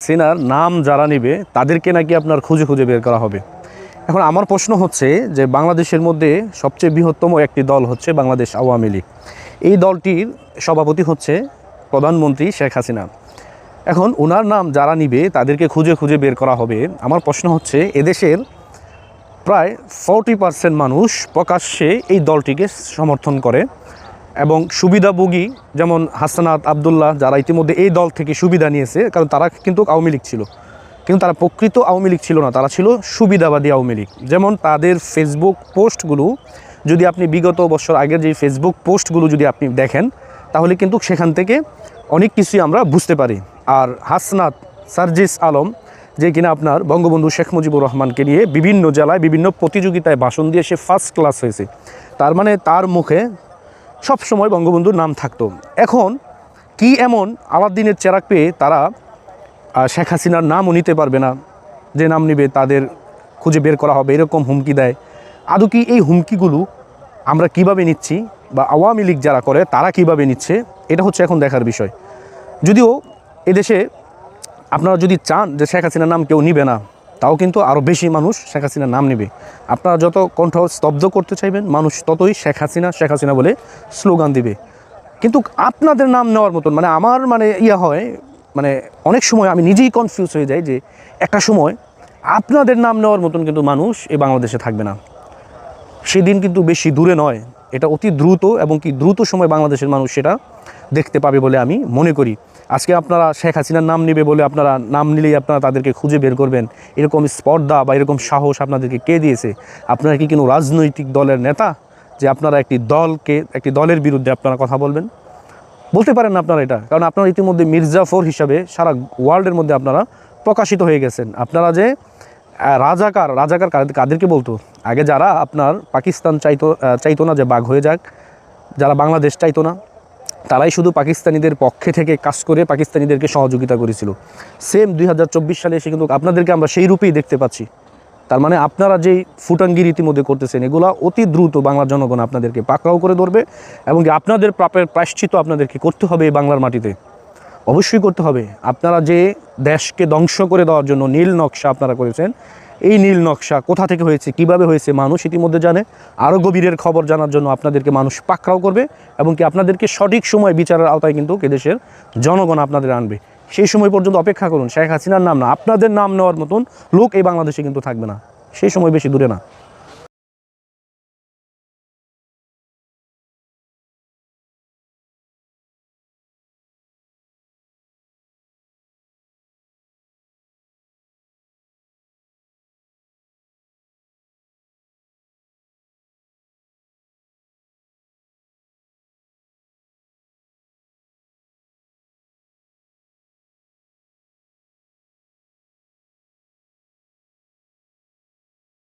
হাসিনার নাম যারা নেবে তাদেরকে নাকি আপনার খুঁজে খুঁজে বের করা হবে। এখন আমার প্রশ্ন হচ্ছে যে বাংলাদেশের মধ্যে সবচেয়ে বৃহত্তম একটি দল হচ্ছে বাংলাদেশ আওয়ামী লীগ। এই দলটির সভাপতি হচ্ছে প্রধানমন্ত্রী শেখ হাসিনা। এখন ওনার নাম যারা নিবে তাদেরকে খুঁজে খুঁজে বের করা হবে। আমার প্রশ্ন হচ্ছে এদেশের প্রায় 40% মানুষ প্রকাশ্যে এই দলটিকে সমর্থন করে এবং সুবিধাভোগী যেমন হাসানাত আবদুল্লাহ যারা ইতিমধ্যে এই দল থেকে সুবিধা নিয়েছে, কারণ তারা কিন্তু আওয়ামী লীগ ছিল, কিন্তু তারা প্রকৃত আওয়ামী লীগ ছিল না, তারা ছিল সুবিধাবাদী আওয়ামী লীগ। যেমন তাদের ফেসবুক পোস্টগুলো যদি আপনি বিগত বছর আগের যে ফেসবুক পোস্টগুলো যদি আপনি দেখেন তাহলে কিন্তু সেখান থেকে অনেক কিছুই আমরা বুঝতে পারি। আর হাসনাত সার্জিস আলম যে কিনা আপনার বঙ্গবন্ধু শেখ মুজিবুর রহমানকে নিয়ে বিভিন্ন জেলায় বিভিন্ন প্রতিযোগিতায় ভাষণ দিয়ে সে ফার্স্ট ক্লাস হয়েছে, তার মানে তার মুখে সব সময় বঙ্গবন্ধুর নাম থাকতো। এখন কি এমন আলাদিনের চেরাগ পেয়ে তারা শেখ হাসিনার নামও নিতে পারবে না, যে নাম নিবে তাদের খুঁজে বের করা হবে, এরকম হুমকি দেয়? আদৌ কি এই হুমকিগুলো আমরা কিভাবে নিচ্ছি বা আওয়ামী লীগ যারা করে তারা কিভাবে নিচ্ছে, এটা হচ্ছে এখন দেখার বিষয়। যদিও এদেশে আপনারা যদি চান যে শেখ হাসিনার নাম কেউ নিবে না, তাও কিন্তু আরও বেশি মানুষ শেখ হাসিনার নাম নেবে। আপনারা যত কণ্ঠ স্তব্ধ করতে চাইবেন মানুষ ততই শেখ হাসিনা বলে স্লোগান দিবে। কিন্তু আপনাদের নাম নেওয়ার মতন আমার হয় অনেক সময় আমি নিজেই কনফিউজ হয়ে যাই যে একটা সময় আপনাদের নাম নেওয়ার মতন কিন্তু মানুষ এই বাংলাদেশে থাকবে না। সেদিন কিন্তু বেশি দূরে নয়, এটা অতি দ্রুত এবং কি দ্রুত সময় বাংলাদেশের মানুষ সেটা দেখতে পাবে বলে আমি মনে করি। আজকে আপনারা শেখ হাসিনার নাম নেবে বলে আপনারা নাম নিলেই আপনারা তাদেরকে খুঁজে বের করবেন, এরকম স্পর্ধা বা এরকম সাহস আপনাদেরকে কে দিয়েছে? আপনারা কি কোনো রাজনৈতিক দলের নেতা যে আপনারা একটি দলের বিরুদ্ধে আপনারা কথা বলবেন? বলতে পারেন না আপনারা এটা, কারণ আপনারা ইতিমধ্যে মির্জাফর হিসাবে সারা ওয়ার্ল্ডের মধ্যে আপনারা প্রকাশিত হয়ে গেছেন। আপনারা যে রাজাকার কাদেরকে বলতো? আগে যারা আপনার পাকিস্তান চাইতো না যে বাঘ হয়ে যাক, যারা বাংলাদেশ চাইতো না, তারাই শুধু পাকিস্তানিদের পক্ষে থেকে কাজ করে পাকিস্তানিদেরকে সহযোগিতা করেছিল। সেম 2024 সালে এসে কিন্তু আপনাদেরকে আমরা সেই রূপেই দেখতে পাচ্ছি। তার মানে আপনারা যেই ফুটাঙ্গির ইতিমধ্যে করতেছেন এগুলা অতি দ্রুত বাংলার জনগণ আপনাদেরকে পাকড়াও করে ধরবে এবং আপনাদের পাপের প্রায়শ্চিত্ত আপনাদেরকে করতে হবে এই বাংলার মাটিতে, অবশ্যই করতে হবে। আপনারা যে দেশকে ধ্বংস করে দেওয়ার জন্য নীল নকশা আপনারা করেছেন, এই নীল নকশা কোথা থেকে হয়েছে, কিভাবে হয়েছে মানুষ ইতিমধ্যে জানে। আরও গভীরের খবর জানার জন্য আপনাদেরকে মানুষ পাকড়াও করবে এবং কি আপনাদেরকে সঠিক সময় বিচারের আওতায় কিন্তু এদেশের জনগণ আপনাদের আনবে। সেই সময় পর্যন্ত অপেক্ষা করুন। শেখ হাসিনার নাম না, আপনাদের নাম নেওয়ার মতন লোক এই বাংলাদেশে কিন্তু থাকবে না, সেই সময় বেশি দূরে না।